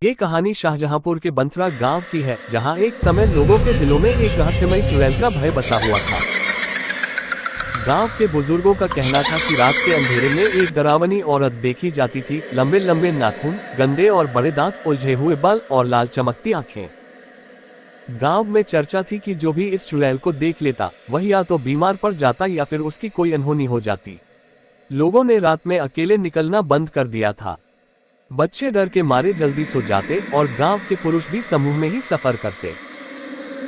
ये कहानी शाहजहांपुर के बंथरा गांव की है, जहां एक समय लोगों के दिलों में एक रहस्यमयी चुड़ैल का भय बसा हुआ था। गांव के बुजुर्गों का कहना था कि रात के अंधेरे में एक डरावनी औरत देखी जाती थी। लंबे लंबे नाखून, गंदे और बड़े दांत, उलझे हुए बाल और लाल चमकती आंखें। गांव में चर्चा थी कि जो भी इस चुड़ैल को देख लेता वह या तो बीमार पड़ जाता या फिर उसकी कोई अनहोनी हो जाती। लोगों ने रात में अकेले निकलना बंद कर दिया था। बच्चे डर के मारे जल्दी सो जाते और गांव के पुरुष भी समूह में ही सफर करते।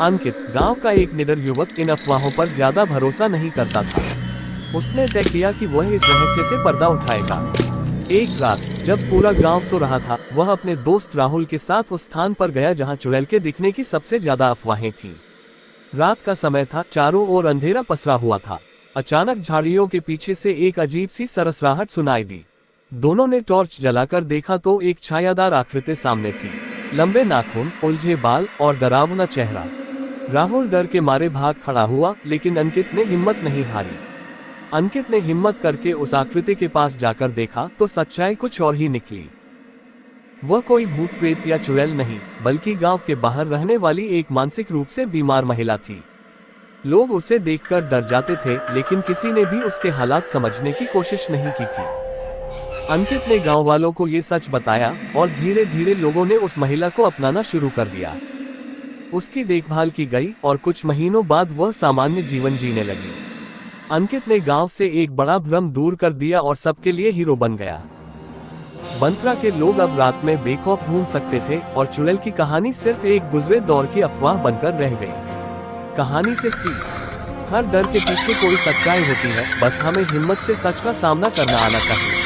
अंकित, गांव का एक निडर युवक, इन अफवाहों पर ज्यादा भरोसा नहीं करता था। उसने तय किया कि वह इस रहस्य से पर्दा उठाएगा। एक रात जब पूरा गांव सो रहा था, वह अपने दोस्त राहुल के साथ उस स्थान पर गया जहां चुड़ैल के दिखने की सबसे ज्यादा अफवाहें थीं। रात का समय था, चारों ओर अंधेरा पसरा हुआ था। अचानक झाड़ियों के पीछे से एक अजीब सी सरसराहट सुनाई दी। दोनों ने टॉर्च जलाकर देखा तो एक छायादार आकृति सामने थी। लंबे नाखून, उलझे बाल और डरावना चेहरा। राहुल डर के मारे भाग खड़ा हुआ, लेकिन अंकित ने हिम्मत नहीं हारी। अंकित ने हिम्मत करके उस आकृति के पास जाकर देखा तो सच्चाई कुछ और ही निकली। वह कोई भूत प्रेत या चुड़ैल नहीं, बल्कि गांव के बाहर रहने वाली एक मानसिक रूप से बीमार महिला थी। लोग उसे देखकर डर जाते थे, लेकिन किसी ने भी उसके हालात समझने की कोशिश नहीं की थी। अंकित ने गांव वालों को ये सच बताया और धीरे धीरे लोगों ने उस महिला को अपनाना शुरू कर दिया। उसकी देखभाल की गई और कुछ महीनों बाद वह सामान्य जीवन जीने लगी। अंकित ने गांव से एक बड़ा भ्रम दूर कर दिया और सबके लिए हीरो बन गया। बंथरा के लोग अब रात में बेखौफ घूम सकते थे और चुड़ैल की कहानी सिर्फ एक गुजरे दौर की अफवाह बनकर रह गई। कहानी से सीख, हर डर के पीछे कोई सच्चाई होती है, बस हमें हिम्मत से सच का सामना करना आना चाहिए।